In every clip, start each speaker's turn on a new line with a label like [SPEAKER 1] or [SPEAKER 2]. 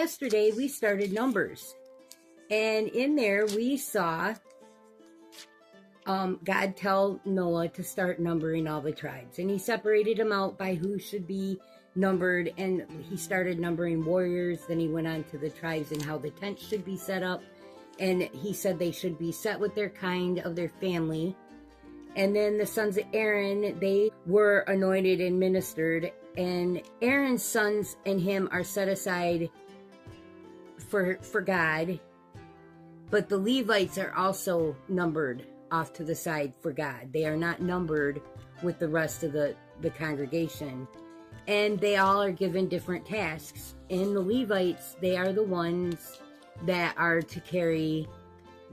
[SPEAKER 1] yesterday we started Numbers. And in there we saw God tell Noah to start numbering all the tribes. And he separated them out by who should be numbered. And he started numbering warriors. Then he went on to the tribes and how the tents should be set up. And he said they should be set with their kind of their family. And then the sons of Aaron, they were anointed and ministered. And Aaron's sons and him are set aside for God. But the Levites are also numbered off to the side for God. They are not numbered with the rest of the congregation. And they all are given different tasks. And the Levites, they are the ones that are to carry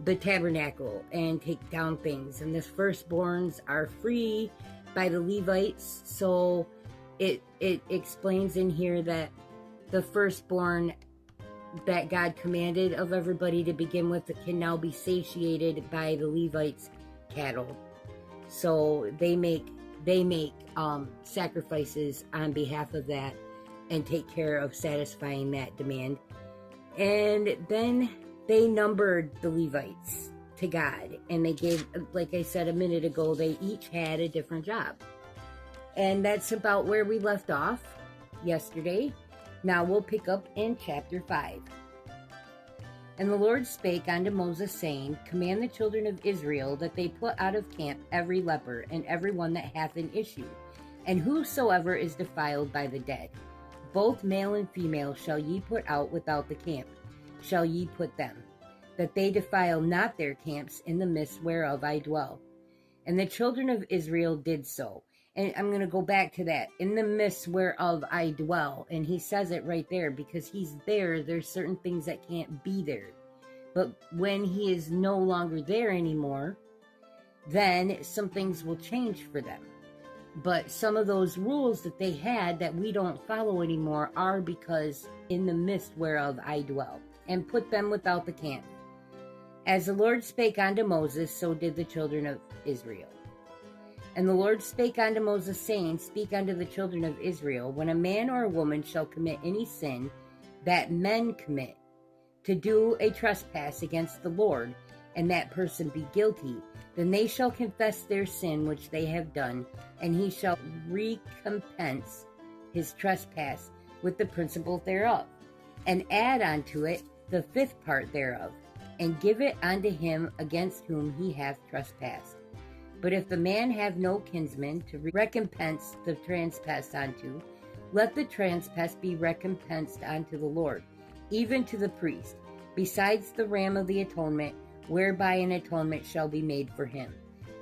[SPEAKER 1] the tabernacle and take down things. And the firstborns are free by the Levites. So it explains in here that the firstborn that God commanded of everybody to begin with can now be satiated by the Levites' cattle. So they make sacrifices on behalf of that and take care of satisfying that demand. And then they numbered the Levites to God, and they gave, like I said a minute ago, they each had a different job. And that's about where we left off yesterday. Now we'll pick up in chapter 5. And the Lord spake unto Moses, saying, Command the children of Israel that they put out of camp every leper, and every one that hath an issue, and whosoever is defiled by the dead. Both male and female shall ye put out without the camp, shall ye put them, that they defile not their camps in the midst whereof I dwell. And the children of Israel did so. And I'm going to go back to that. In the midst whereof I dwell. And he says it right there because he's there. There's certain things that can't be there. But when he is no longer there anymore, then some things will change for them. But some of those rules that they had that we don't follow anymore are because in the midst whereof I dwell. And put them without the camp. As the Lord spake unto Moses, so did the children of Israel. And the Lord spake unto Moses, saying, Speak unto the children of Israel, when a man or a woman shall commit any sin that men commit, to do a trespass against the Lord, and that person be guilty, then they shall confess their sin which they have done, and he shall recompense his trespass with the principal thereof, and add unto it the fifth part thereof, and give it unto him against whom he hath trespassed. But if the man have no kinsman to recompense the trespass unto, let the trespass be recompensed unto the Lord, even to the priest, besides the ram of the atonement, whereby an atonement shall be made for him.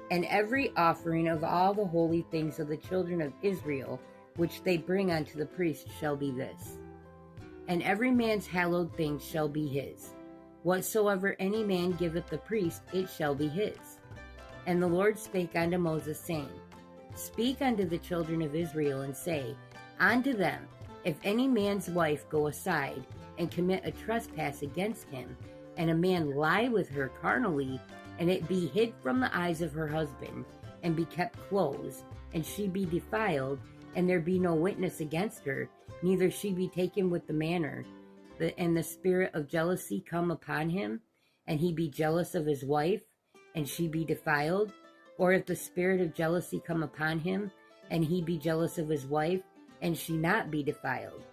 [SPEAKER 1] And every offering of all the holy things of the children of Israel, which they bring unto the priest, shall be this. And every man's hallowed thing shall be his. Whatsoever any man giveth the priest, it shall be his. And the Lord spake unto Moses, saying, Speak unto the children of Israel, and say unto them, If any man's wife go aside, and commit a trespass against him, and a man lie with her carnally, and it be hid from the eyes of her husband, and be kept closed, and she be defiled, and there be no witness against her, neither she be taken with the manner, and the spirit of jealousy come upon him, and he be jealous of his wife, and she be defiled, or if the spirit of jealousy come upon him, and he be jealous of his wife, and she not be defiled,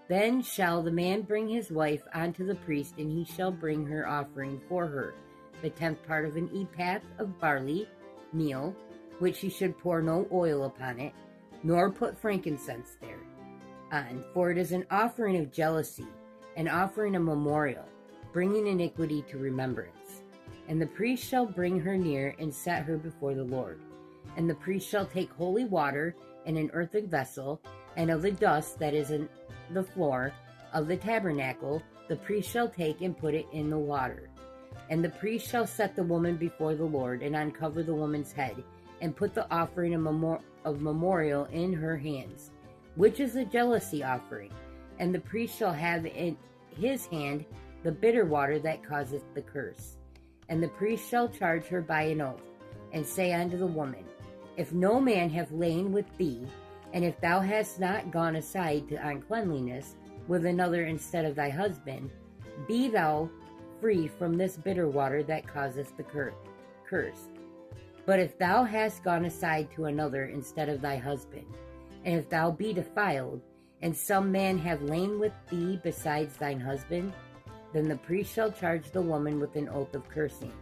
[SPEAKER 1] then shall the man bring his wife unto the priest, and he shall bring her offering for her, the 10th part of an ephah of barley meal, which he should pour no oil upon it, nor put frankincense there on, for it is an offering of jealousy, an offering of memorial, bringing iniquity to remembrance. And the priest shall bring her near, and set her before the Lord. And the priest shall take holy water in an earthen vessel, and of the dust that is in the floor of the tabernacle, the priest shall take and put it in the water. And the priest shall set the woman before the Lord, and uncover the woman's head, and put the offering of memorial in her hands, which is a jealousy offering. And the priest shall have in his hand the bitter water that causeth the curse. And the priest shall charge her by an oath, and say unto the woman, If no man have lain with thee, and if thou hast not gone aside to uncleanliness, with another instead of thy husband, be thou free from this bitter water that causeth the curse. But if thou hast gone aside to another instead of thy husband, and if thou be defiled, and some man have lain with thee besides thine husband, then the priest shall charge the woman with an oath of cursing.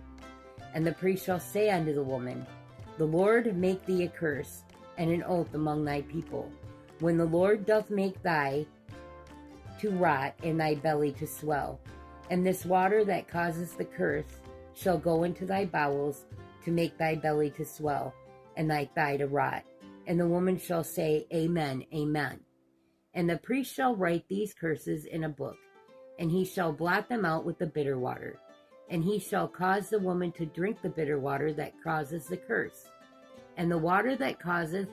[SPEAKER 1] And the priest shall say unto the woman, The Lord make thee a curse, and an oath among thy people. When the Lord doth make thy to rot, and thy belly to swell, and this water that causes the curse shall go into thy bowels, to make thy belly to swell, and thy thigh to rot. And the woman shall say, Amen, Amen. And the priest shall write these curses in a book, and he shall blot them out with the bitter water. And he shall cause the woman to drink the bitter water that causes the curse. And the water that causeth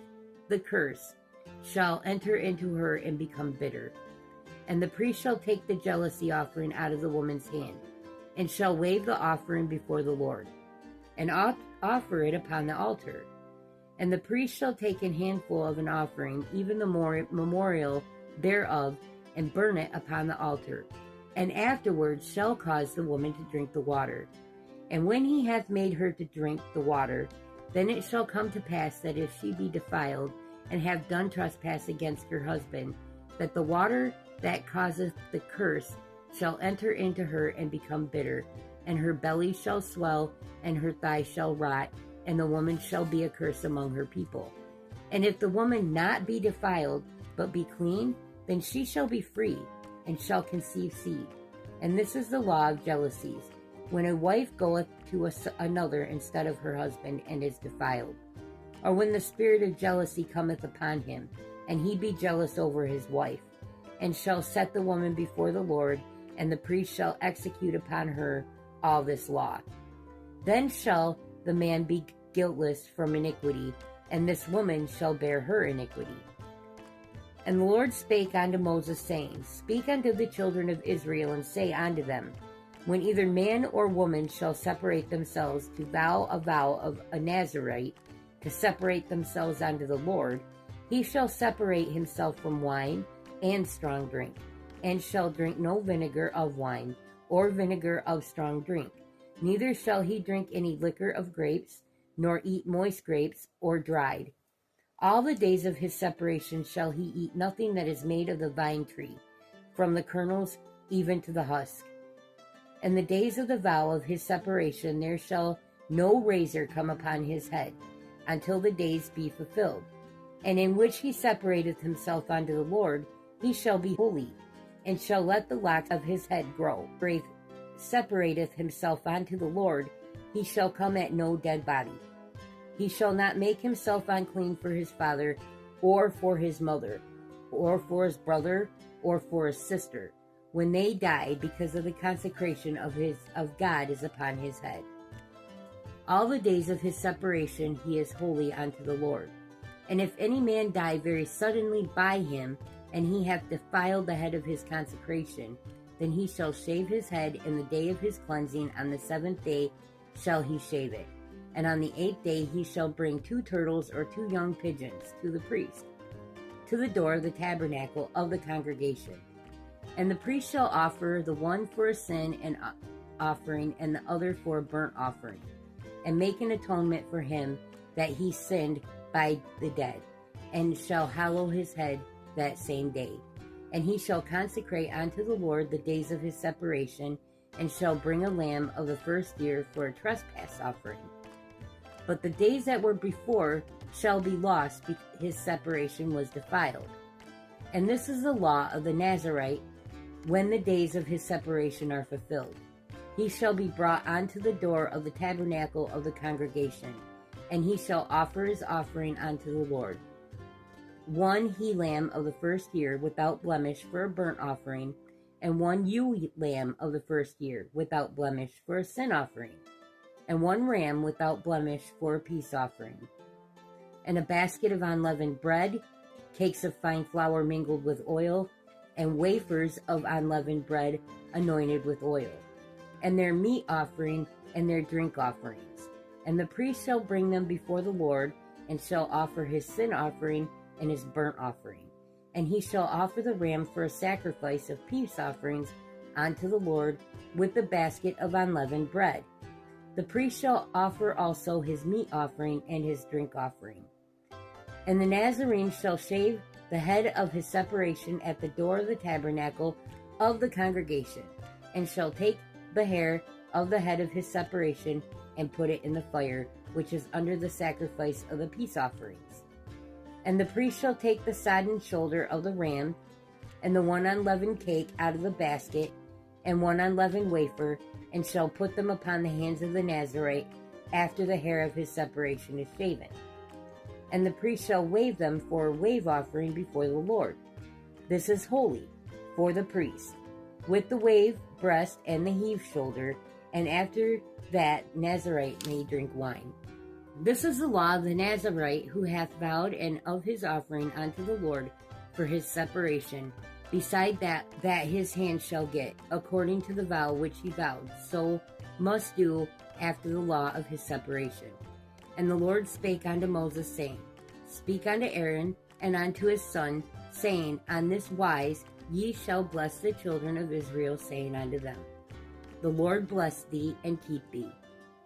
[SPEAKER 1] the curse shall enter into her and become bitter. And the priest shall take the jealousy offering out of the woman's hand, and shall wave the offering before the Lord, and offer it upon the altar. And the priest shall take an handful of an offering, even the memorial thereof, and burn it upon the altar, and afterwards shall cause the woman to drink the water. And when he hath made her to drink the water, then it shall come to pass that if she be defiled, and have done trespass against her husband, that the water that causeth the curse shall enter into her and become bitter, and her belly shall swell, and her thigh shall rot, and the woman shall be a curse among her people. And if the woman not be defiled, but be clean, then she shall be free, and shall conceive seed. And this is the law of jealousies, when a wife goeth to another instead of her husband, and is defiled. Or when the spirit of jealousy cometh upon him, and he be jealous over his wife, and shall set the woman before the Lord, and the priest shall execute upon her all this law. Then shall the man be guiltless from iniquity, and this woman shall bear her iniquity. And the Lord spake unto Moses, saying, Speak unto the children of Israel, and say unto them, When either man or woman shall separate themselves to vow a vow of a Nazarite, to separate themselves unto the Lord, he shall separate himself from wine and strong drink, and shall drink no vinegar of wine, or vinegar of strong drink. Neither shall he drink any liquor of grapes, nor eat moist grapes, or dried. All the days of his separation shall he eat nothing that is made of the vine tree, from the kernels even to the husk. And the days of the vow of his separation there shall no razor come upon his head, until the days be fulfilled. And in which he separateth himself unto the Lord, he shall be holy, and shall let the locks of his head grow. For he separateth himself unto the Lord, he shall come at no dead body. He shall not make himself unclean for his father, or for his mother, or for his brother, or for his sister, when they die, because of the consecration of God is upon his head. All the days of his separation he is holy unto the Lord. And if any man die very suddenly by him, and he hath defiled the head of his consecration, then he shall shave his head in the day of his cleansing. On the 7th day shall he shave it. And on the 8th day he shall bring 2 turtles or 2 young pigeons to the priest, to the door of the tabernacle of the congregation. And the priest shall offer the one for a sin and offering, and the other for a burnt offering, and make an atonement for him that he sinned by the dead, and shall hallow his head that same day. And he shall consecrate unto the Lord the days of his separation, and shall bring a lamb of the first year for a trespass offering. But the days that were before shall be lost, because his separation was defiled. And this is the law of the Nazarite, when the days of his separation are fulfilled. He shall be brought unto the door of the tabernacle of the congregation, and he shall offer his offering unto the Lord. 1 he-lamb of the first year without blemish for a burnt offering, and 1 ewe-lamb of the first year without blemish for a sin offering, and 1 ram without blemish for a peace offering. And a basket of unleavened bread, cakes of fine flour mingled with oil, and wafers of unleavened bread anointed with oil, and their meat offering and their drink offerings. And the priest shall bring them before the Lord, and shall offer his sin offering and his burnt offering. And he shall offer the ram for a sacrifice of peace offerings unto the Lord with the basket of unleavened bread. The priest shall offer also his meat offering and his drink offering. And the Nazarene shall shave the head of his separation at the door of the tabernacle of the congregation, and shall take the hair of the head of his separation and put it in the fire, which is under the sacrifice of the peace offerings. And the priest shall take the sodden shoulder of the ram, and the one unleavened cake out of the basket, and one unleavened wafer, and shall put them upon the hands of the Nazarite after the hair of his separation is shaven. And the priest shall wave them for a wave offering before the Lord. This is holy for the priest, with the wave breast and the heave shoulder, and after that Nazarite may drink wine. This is the law of the Nazarite who hath vowed, and of his offering unto the Lord for his separation, beside that his hand shall get, according to the vow which he vowed, so must do after the law of his separation. And the Lord spake unto Moses, saying, Speak unto Aaron and unto his son, saying, On this wise ye shall bless the children of Israel, saying unto them, The Lord bless thee and keep thee.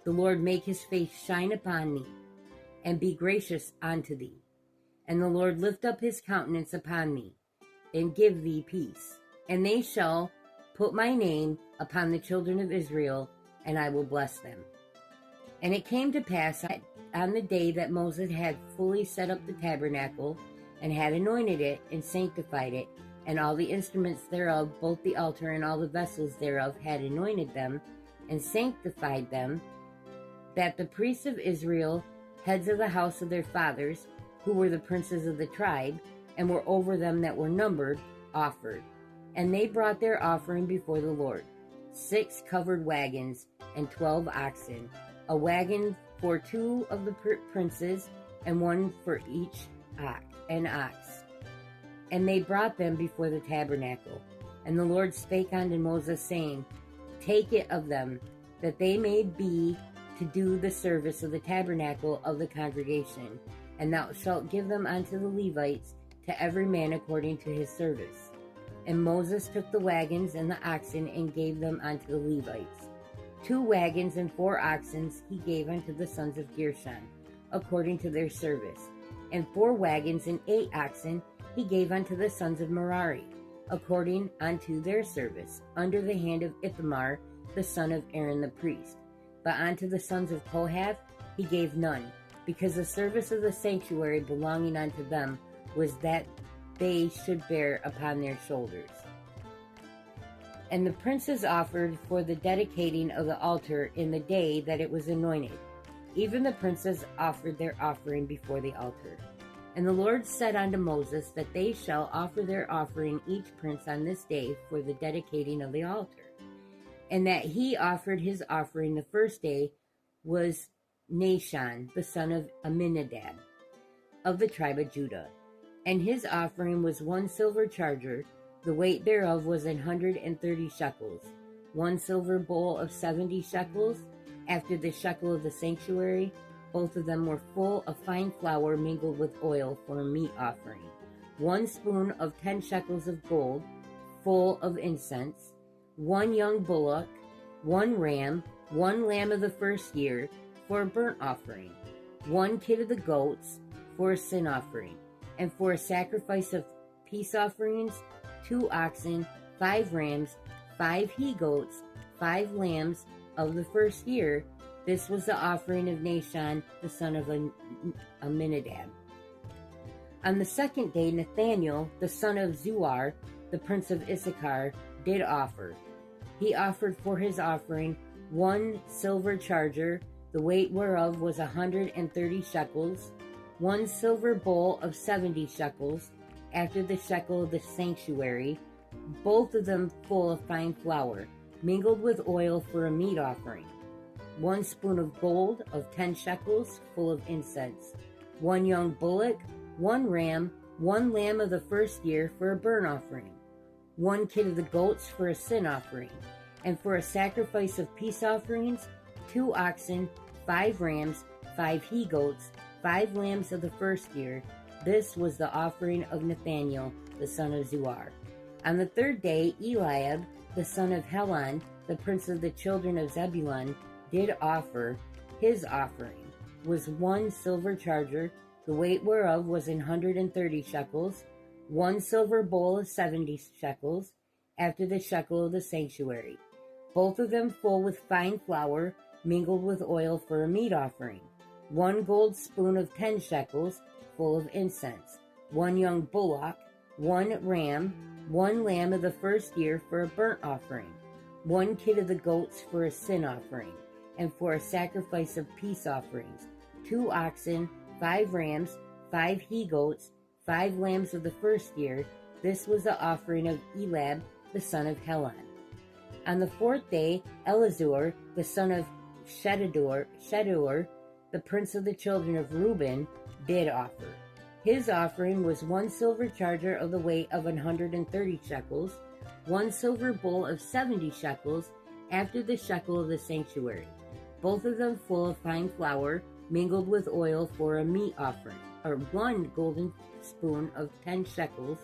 [SPEAKER 1] The Lord make his face shine upon thee, and be gracious unto thee. And the Lord lift up his countenance upon thee, and give thee peace. And they shall put my name upon the children of Israel, and I will bless them. And it came to pass on the day that Moses had fully set up the tabernacle, and had anointed it, and sanctified it, and all the instruments thereof, both the altar and all the vessels thereof, had anointed them, and sanctified them, that the priests of Israel, heads of the house of their fathers, who were the princes of the tribe, and were over them that were numbered, offered. And they brought their offering before the Lord, 6 covered wagons, and 12 oxen, a wagon for 2 of the princes, and 1 for each ox. And they brought them before the tabernacle. And the Lord spake unto Moses, saying, Take it of them, that they may be to do the service of the tabernacle of the congregation, and thou shalt give them unto the Levites, to every man according to his service. And Moses took the wagons and the oxen, and gave them unto the Levites. 2 wagons and 4 oxen he gave unto the sons of Gershon, according to their service. And 4 wagons and 8 oxen he gave unto the sons of Merari, according unto their service, under the hand of Ithamar, the son of Aaron the priest. But unto the sons of Kohath he gave none, because the service of the sanctuary belonging unto them was that they should bear upon their shoulders. And the princes offered for the dedicating of the altar in the day that it was anointed. Even the princes offered their offering before the altar. And the Lord said unto Moses that they shall offer their offering each prince on this day for the dedicating of the altar. And that he offered his offering the first day was Nahshon, the son of Amminadab, of the tribe of Judah. And his offering was 1 silver charger, the weight thereof was 130 shekels, 1 silver bowl of 70 shekels, after the shekel of the sanctuary. Both of them were full of fine flour mingled with oil for a meat offering, 1 spoon of 10 shekels of gold, full of incense, 1 young bullock, 1 ram, 1 lamb of the first year, for a burnt offering, 1 kid of the goats, for a sin offering, and for a sacrifice of peace offerings, 2 oxen, 5 rams, 5 he-goats, 5 lambs of the first year. This was the offering of Nahshon, the son of Amminadab. On the second day, Nathaniel, the son of Zuar, the prince of Issachar, did offer. He offered for his offering 1 silver charger, the weight whereof was 130 shekels, 1 silver bowl of 70 shekels, after the shekel of the sanctuary, both of them full of fine flour, mingled with oil for a meat offering, 1 spoon of gold of 10 shekels, full of incense, 1 young bullock, 1 ram, 1 lamb of the first year for a burnt offering, 1 kid of the goats for a sin offering, and for a sacrifice of peace offerings, 2 oxen, 5 rams, 5 he-goats, 5 lambs of the first year. This was the offering of Nathaniel, the son of Zuar. On the third day, Eliab, the son of Helon, the prince of the children of Zebulun, did offer. His offering was 1 silver charger, the weight whereof was 130 shekels, 1 silver bowl of 70 shekels, after the shekel of the sanctuary, both of them full with fine flour, mingled with oil for a meat offering, 1 gold spoon of 10 shekels, full of incense, 1 young bullock, 1 ram, 1 lamb of the first year for a burnt offering, 1 kid of the goats for a sin offering, and for a sacrifice of peace offerings, 2 oxen, 5 rams, 5 he-goats, 5 lambs of the first year. This was the offering of Eliab, the son of Helon. On the fourth day, Elizur, the son of Shedeur, the prince of the children of Reuben, did offer. His offering was 1 silver charger of the weight of 130 shekels, 1 silver bowl of 70 shekels, after the shekel of the sanctuary, both of them full of fine flour, mingled with oil for a meat offering, or 1 golden spoon of 10 shekels,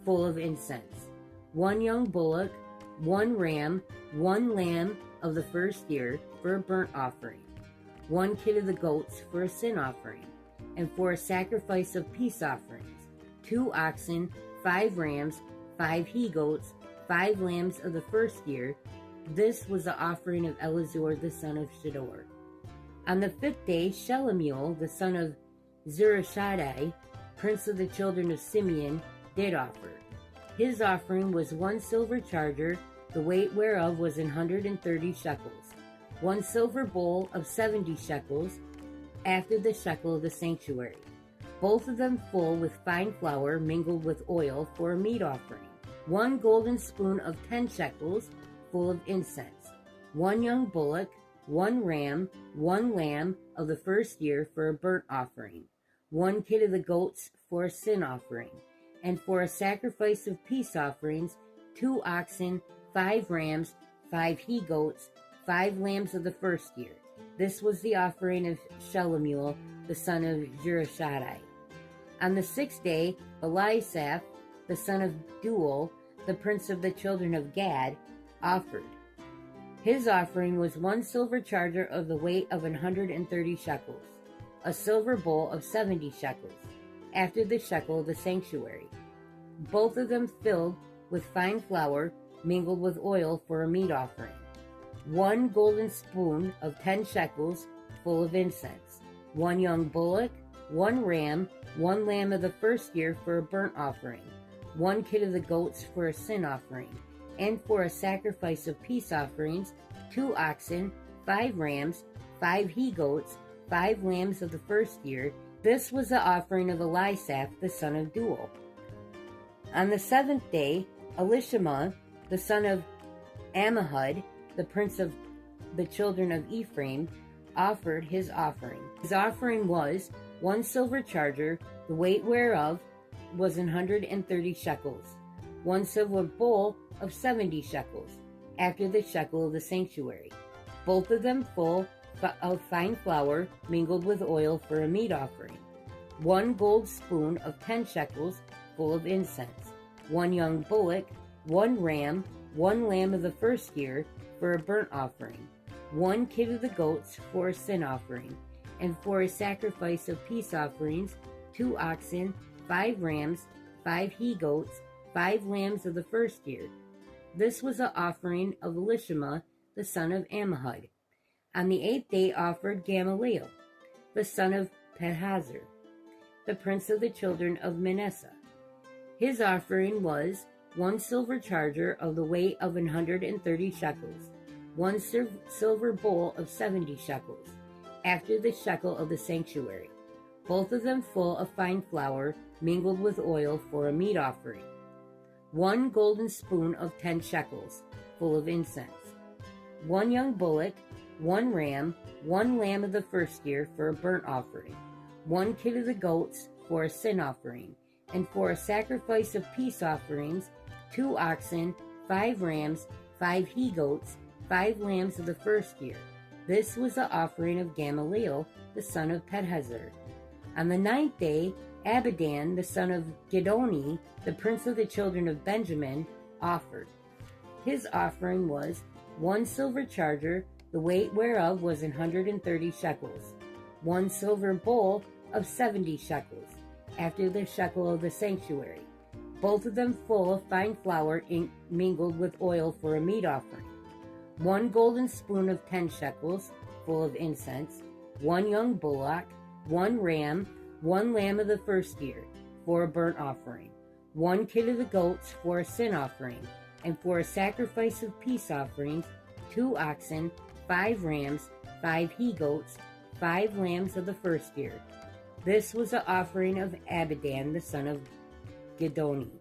[SPEAKER 1] full of incense, 1 young bullock, 1 ram, 1 lamb of the first year for a burnt offering, 1 kid of the goats for a sin offering, and for a sacrifice of peace offerings, 2 oxen, 5 rams, 5 he-goats, 5 lambs of the first year. This was the offering of Elizur the son of Shedeur. On the 5th day, Shelumiel the son of Zurishaddai, prince of the children of Simeon, did offer. His offering was 1 silver charger, the weight whereof was 130 shekels, 1 silver bowl of 70 shekels, after the shekel of the sanctuary, both of them full with fine flour mingled with oil for a meat offering, 1 golden spoon of 10 shekels, full of incense, 1 young bullock, 1 ram, 1 lamb of the first year for a burnt offering, 1 kid of the goats for a sin offering, and for a sacrifice of peace offerings, 2 oxen, 5 rams, 5 he-goats, 5 lambs of the first year. This was the offering of Shelumiel, the son of Zurishaddai. On the 6th day, Eliasaph, the son of Deuel, the prince of the children of Gad, offered. His offering was 1 silver charger of the weight of 130 shekels, a silver bowl of 70 shekels, after the shekel of the sanctuary, both of them filled with fine flour mingled with oil for a meat offering, 1 golden spoon of 10 shekels full of incense, 1 young bullock, 1 ram, 1 lamb of the first year for a burnt offering, 1 kid of the goats for a sin offering, and for a sacrifice of peace offerings, 2 oxen, 5 rams, 5 he-goats, 5 lambs of the first year. This was the offering of Eliasaph, the son of Deuel. On the 7th day, Elishama, the son of Ammihud, the prince of the children of Ephraim, offered his offering. His offering was 1 silver charger, the weight whereof was 130 shekels, 1 silver bowl of 70 shekels, after the shekel of the sanctuary, both of them full of fine flour mingled with oil for a meat offering, 1 gold spoon of 10 shekels full of incense, 1 young bullock, 1 ram, 1 lamb of the first year for a burnt offering, 1 kid of the goats for a sin offering, and for a sacrifice of peace offerings, 2 oxen, 5 rams, 5 he-goats, 5 lambs of the first year. This was the offering of Elishama, the son of Ammihud. On the 8th day offered Gamaliel, the son of Pedahzur, the prince of the children of Manasseh. His offering was 1 silver charger of the weight of 130 shekels, 1 silver bowl of 70 shekels, after the shekel of the sanctuary, both of them full of fine flour mingled with oil for a meat offering, 1 golden spoon of 10 shekels, full of incense, 1 young bullock, 1 ram, 1 lamb of the first year for a burnt offering, 1 kid of the goats for a sin offering, and for a sacrifice of peace offerings, 2 oxen, 5 rams, 5 he-goats, 5 lambs of the first year. This was the offering of Gamaliel, the son of Pedahzur. On the 9th day, Abidan, the son of Gidoni, the prince of the children of Benjamin, offered. His offering was 1 silver charger, the weight whereof was 130 shekels, 1 silver bowl of 70 shekels, after the shekel of the sanctuary, both of them full of fine flour mingled with oil for a meat offering, 1 golden spoon of 10 shekels, full of incense, 1 young bullock, 1 ram, 1 lamb of the first year, for a burnt offering, 1 kid of the goats for a sin offering, and for a sacrifice of peace offerings, 2 oxen, 5 rams, 5 he-goats, 5 lambs of the first year. This was the offering of Abidan, the son of Gidoni.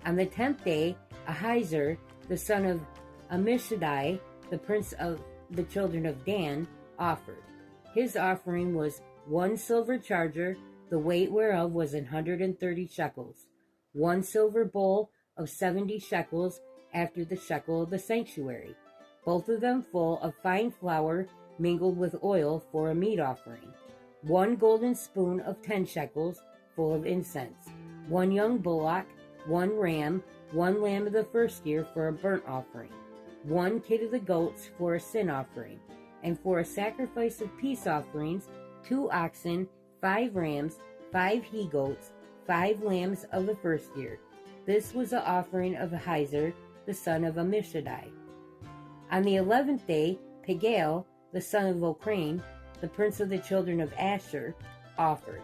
[SPEAKER 1] On the 10th day, Ahiezer, the son of Ammishaddai, the prince of the children of Dan, offered. His offering was 1 silver charger, the weight whereof was 130 shekels, 1 silver bowl of 70 shekels, after the shekel of the sanctuary, both of them full of fine flour mingled with oil for a meat offering, 1 golden spoon of 10 shekels, full of incense, 1 young bullock, 1 ram, 1 lamb of the first year for a burnt offering, 1 kid of the goats for a sin offering, and for a sacrifice of peace offerings, 2 oxen, 5 rams, 5 he-goats, 5 lambs of the first year. This was the offering of Ahiezer, the son of Ammishaddai. On the 11th day, Pagiel, the son of Ocran, the prince of the children of Asher, offered.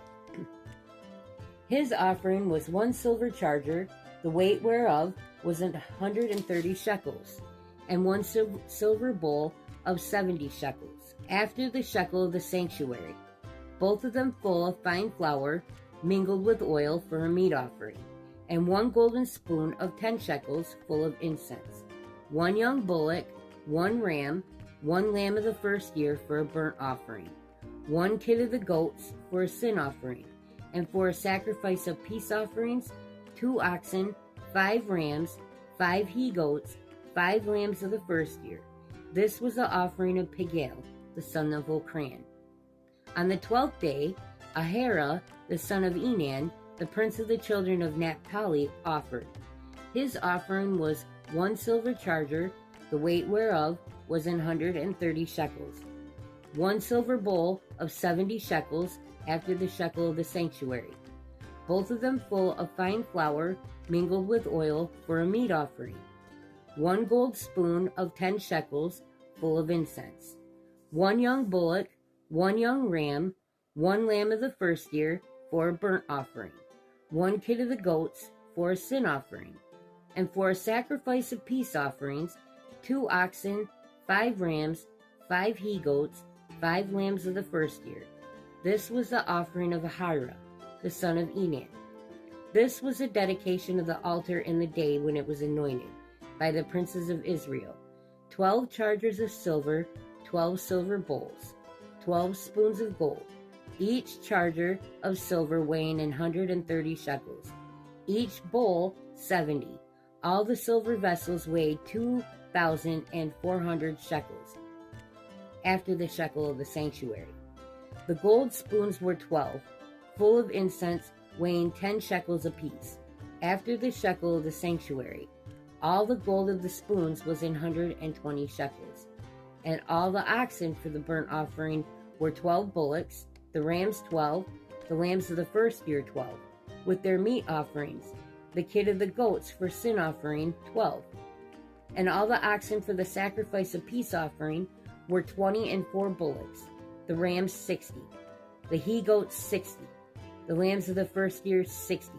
[SPEAKER 1] His offering was 1 silver charger, the weight whereof was 130 shekels, and 1 silver bowl of 70 shekels, after the shekel of the sanctuary, both of them full of fine flour mingled with oil for a meat offering, and 1 golden spoon of 10 shekels full of incense, 1 young bullock, 1 ram, 1 lamb of the first year for a burnt offering, 1 kid of the goats for a sin offering, and for a sacrifice of peace offerings, 2 oxen, 5 rams, 5 he-goats, 5 lambs of the first year. This was the offering of Pagiel, the son of Ocran. On the 12th day, Ahira, the son of Enan, the prince of the children of Naphtali, offered. His offering was 1 silver charger, the weight whereof was 130 shekels, 1 silver bowl of 70 shekels, after the shekel of the sanctuary, both of them full of fine flour mingled with oil for a meat offering, 1 gold spoon of 10 shekels, full of incense, 1 young bullock, 1 young ram, 1 lamb of the first year for a burnt offering, 1 kid of the goats for a sin offering, and for a sacrifice of peace offerings, 2 oxen, 5 rams, 5 he-goats, 5 lambs of the first year. This was the offering of Ahira, the son of Enan. This was the dedication of the altar in the day when it was anointed by the princes of Israel. 12 chargers of silver, 12 silver bowls, 12 spoons of gold, each charger of silver weighing 130 shekels, each bowl 70. All the silver vessels weighed 2,400 shekels, after the shekel of the sanctuary. The gold spoons were 12, full of incense, weighing 10 shekels apiece, after the shekel of the sanctuary. All the gold of the spoons was 120 shekels. And all the oxen for the burnt offering were 12 bullocks, the rams 12, the lambs of the first year 12, with their meat offerings, the kid of the goats for sin offering 12. And all the oxen for the sacrifice of peace offering were 24 bullocks, the rams 60, the he-goats 60, the lambs of the first year 60.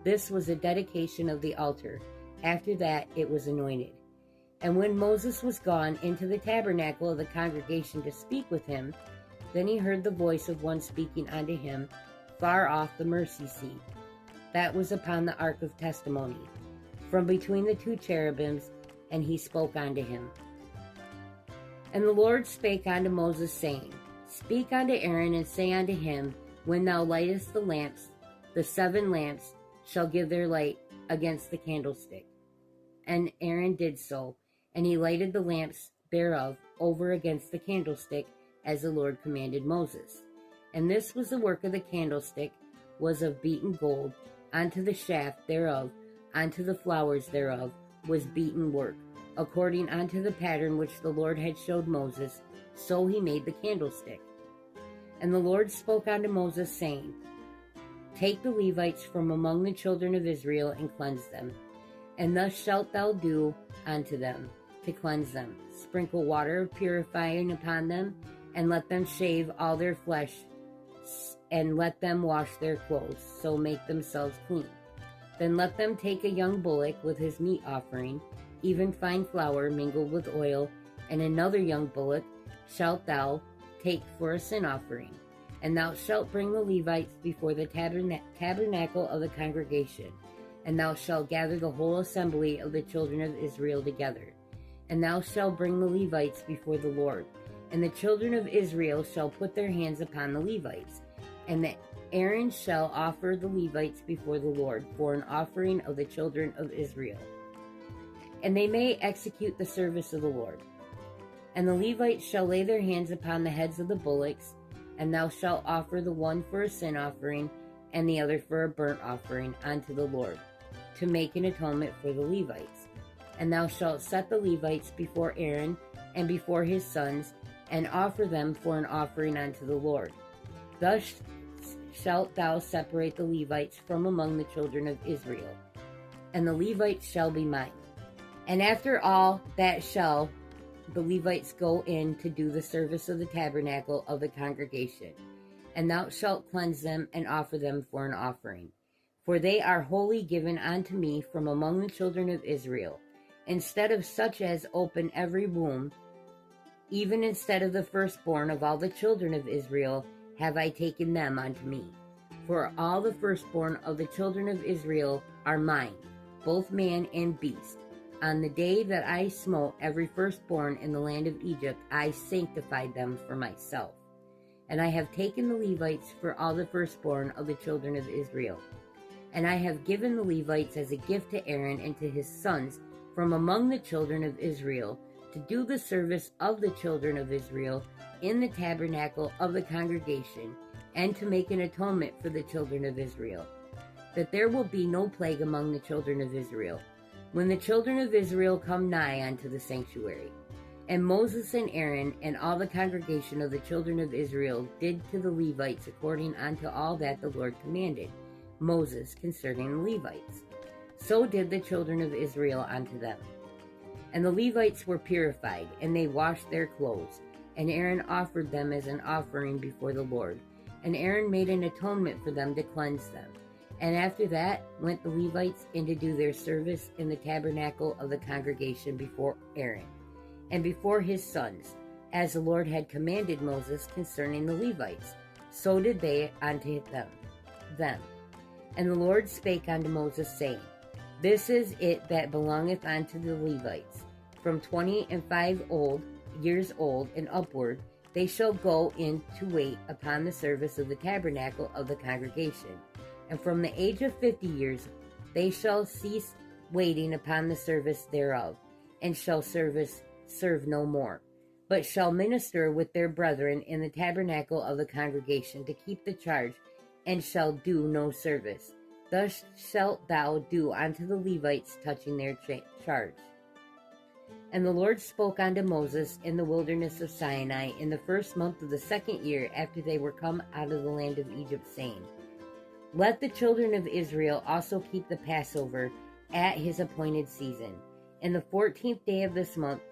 [SPEAKER 1] This was the dedication of the altar. After that it was anointed. And when Moses was gone into the tabernacle of the congregation to speak with him, then he heard the voice of one speaking unto him far off the mercy seat, that was upon the ark of testimony, from between the 2 cherubims, and he spoke unto him. And the Lord spake unto Moses, saying, Speak unto Aaron, and say unto him, When thou lightest the lamps, the 7 lamps shall give their light against the candlestick. And Aaron did so, and he lighted the lamps thereof over against the candlestick, as the Lord commanded Moses. And this was the work of the candlestick, was of beaten gold, unto the shaft thereof, unto the flowers thereof was beaten work, according unto the pattern which the Lord had showed Moses, so he made the candlestick. And the Lord spoke unto Moses, saying, Take the Levites from among the children of Israel, and cleanse them. And thus shalt thou do unto them, to cleanse them. Sprinkle water of purifying upon them, and let them shave all their flesh, and let them wash their clothes, so make themselves clean. Then let them take a young bullock with his meat offering, even fine flour mingled with oil, and another young bullock shalt thou take for a sin offering. And thou shalt bring the Levites before the tabernacle of the congregation, and thou shalt gather the whole assembly of the children of Israel together. And thou shalt bring the Levites before the Lord. And the children of Israel shall put their hands upon the Levites, and Aaron shall offer the Levites before the Lord for an offering of the children of Israel. And they may execute the service of the Lord. And the Levites shall lay their hands upon the heads of the bullocks, and thou shalt offer the one for a sin offering, and the other for a burnt offering unto the Lord, to make an atonement for the Levites. And thou shalt set the Levites before Aaron and before his sons, and offer them for an offering unto the Lord. Thus shalt thou separate the Levites from among the children of Israel, and the Levites shall be mine. And after all that shall the Levites go in to do the service of the tabernacle of the congregation, and thou shalt cleanse them and offer them for an offering. For they are wholly given unto me from among the children of Israel, instead of such as open every womb, even instead of the firstborn of all the children of Israel, have I taken them unto me. For all the firstborn of the children of Israel are mine, both man and beast. On the day that I smote every firstborn in the land of Egypt, I sanctified them for myself. And I have taken the Levites for all the firstborn of the children of Israel. And I have given the Levites as a gift to Aaron and to his sons from among the children of Israel, to do the service of the children of Israel in the tabernacle of the congregation, and to make an atonement for the children of Israel, that there will be no plague among the children of Israel, when the children of Israel come nigh unto the sanctuary. And Moses and Aaron and all the congregation of the children of Israel did to the Levites according unto all that the Lord commanded Moses concerning the Levites. So did the children of Israel unto them. And the Levites were purified, and they washed their clothes. And Aaron offered them as an offering before the Lord. And Aaron made an atonement for them to cleanse them. And after that went the Levites in to do their service in the tabernacle of the congregation before Aaron, and before his sons, as the Lord had commanded Moses concerning the Levites. So did they unto them. And the Lord spake unto Moses, saying, This is it that belongeth unto the Levites. From 25 years old and upward, they shall go in to wait upon the service of the tabernacle of the congregation. And from the age of 50 years, they shall cease waiting upon the service thereof, and shall serve no more, but shall minister with their brethren in the tabernacle of the congregation to keep the charge, and shall do no service. Thus shalt thou do unto the Levites touching their charge. And the Lord spoke unto Moses in the wilderness of Sinai in the first month of the 2nd year after they were come out of the land of Egypt, saying, Let the children of Israel also keep the Passover at his appointed season. In the 14th day of this month,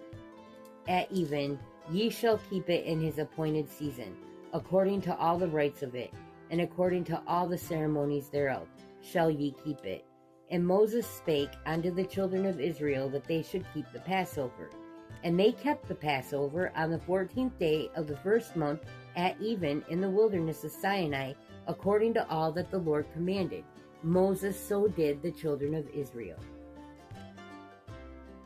[SPEAKER 1] at even, ye shall keep it in his appointed season, according to all the rites of it, and according to all the ceremonies thereof, shall ye keep it. And Moses spake unto the children of Israel that they should keep the Passover. And they kept the Passover on the 14th day of the first month at even in the wilderness of Sinai, according to all that the Lord commanded. Moses so did the children of Israel.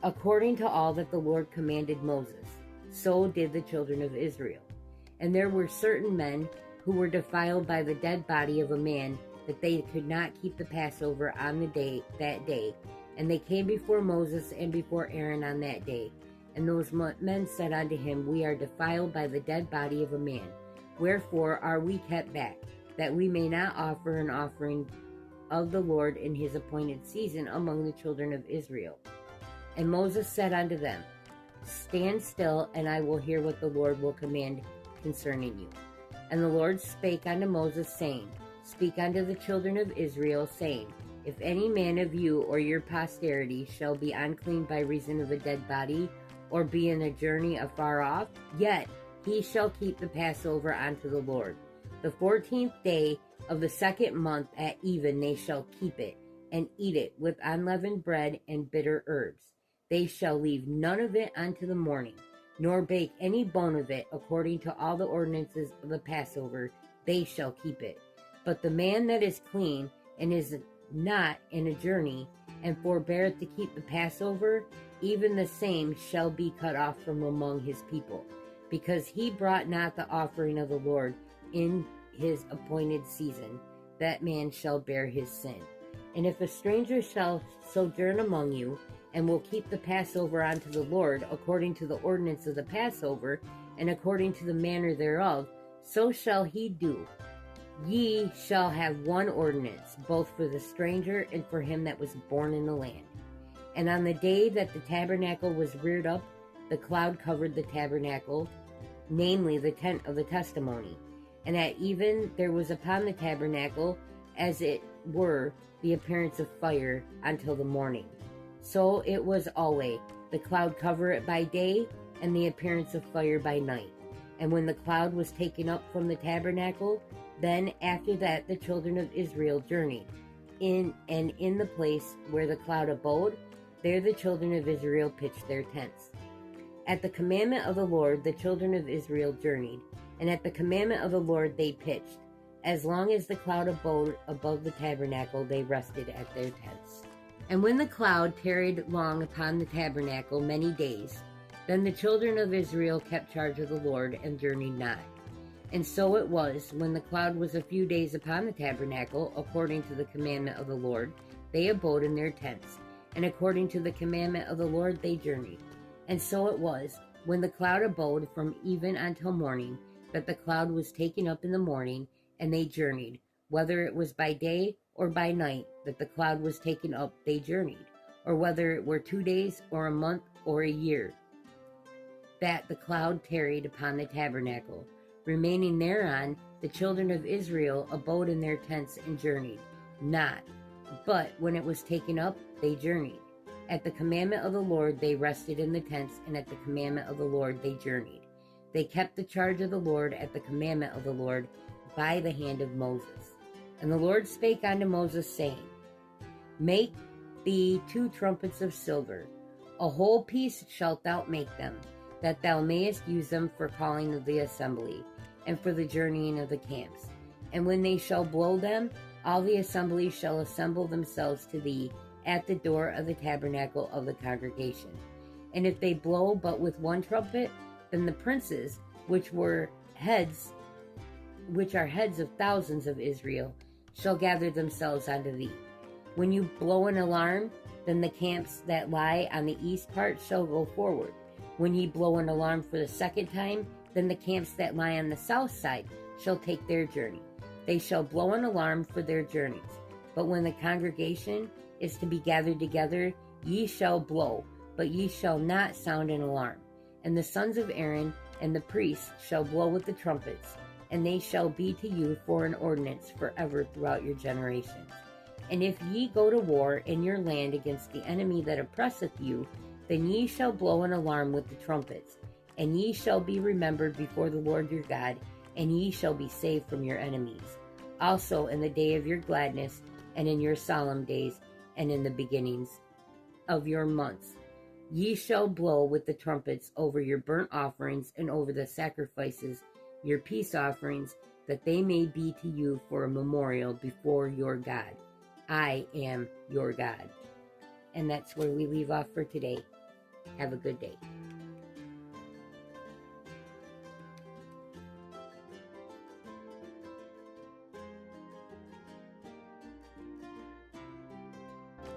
[SPEAKER 1] According to all that the Lord commanded Moses, so did the children of Israel. And there were certain men who were defiled by the dead body of a man, that they could not keep the Passover on that day. And they came before Moses and before Aaron on that day. And those men said unto him, We are defiled by the dead body of a man. Wherefore are we kept back, that we may not offer an offering of the Lord in his appointed season among the children of Israel. And Moses said unto them, Stand still, and I will hear what the Lord will command concerning you. And the Lord spake unto Moses, saying, Speak unto the children of Israel, saying, If any man of you or your posterity shall be unclean by reason of a dead body, or be in a journey afar off, yet he shall keep the Passover unto the Lord. The 14th day of the 2nd month at even they shall keep it, and eat it with unleavened bread and bitter herbs. They shall leave none of it unto the morning, nor bake any bone of it, according to all the ordinances of the Passover, they shall keep it. But the man that is clean, and is not in a journey, and forbeareth to keep the Passover, even the same shall be cut off from among his people, because he brought not the offering of the Lord in his appointed season, that man shall bear his sin. And if a stranger shall sojourn among you, and will keep the Passover unto the Lord, according to the ordinance of the Passover, and according to the manner thereof, so shall he do. Ye shall have one ordinance, both for the stranger and for him that was born in the land. And on the day that the tabernacle was reared up, the cloud covered the tabernacle, namely the tent of the testimony. And at even there was upon the tabernacle, as it were, the appearance of fire until the morning. So it was always, the cloud cover it by day, and the appearance of fire by night. And when the cloud was taken up from the tabernacle, then after that the children of Israel journeyed. In the place where the cloud abode, there the children of Israel pitched their tents. At the commandment of the Lord the children of Israel journeyed, and at the commandment of the Lord they pitched. As long as the cloud abode above the tabernacle, they rested at their tents. And when the cloud tarried long upon the tabernacle many days, then the children of Israel kept charge of the Lord, and journeyed not. And so it was, when the cloud was a few days upon the tabernacle, according to the commandment of the Lord, they abode in their tents, and according to the commandment of the Lord they journeyed. And so it was, when the cloud abode from even until morning, that the cloud was taken up in the morning, and they journeyed, whether it was by day or by night that the cloud was taken up, they journeyed, or whether it were 2 days or a month or a year, that the cloud tarried upon the tabernacle. Remaining thereon, the children of Israel abode in their tents and journeyed not. But when it was taken up, they journeyed. At the commandment of the Lord they rested in the tents, and at the commandment of the Lord they journeyed. They kept the charge of the Lord at the commandment of the Lord by the hand of Moses. And the Lord spake unto Moses, saying, Make thee 2 trumpets of silver. A whole piece shalt thou make them, that thou mayest use them for calling of the assembly, and for the journeying of the camps. And when they shall blow them, all the assembly shall assemble themselves to thee at the door of the tabernacle of the congregation. And if they blow but with 1 trumpet, then the princes, which are heads of thousands of Israel, shall gather themselves unto thee. When you blow an alarm, then the camps that lie on the east part shall go forward. When ye blow an alarm for the 2nd time, then the camps that lie on the south side shall take their journey. They shall blow an alarm for their journeys. But when the congregation is to be gathered together, ye shall blow, but ye shall not sound an alarm. And the sons of Aaron and the priests shall blow with the trumpets, and they shall be to you for an ordinance forever throughout your generations. And if ye go to war in your land against the enemy that oppresseth you, then ye shall blow an alarm with the trumpets, and ye shall be remembered before the Lord your God, and ye shall be saved from your enemies. Also in the day of your gladness, and in your solemn days, and in the beginnings of your months, ye shall blow with the trumpets over your burnt offerings and over the sacrifices, your peace offerings, that they may be to you for a memorial before your God. I am your God. And that's where we leave off for today. Have a good day.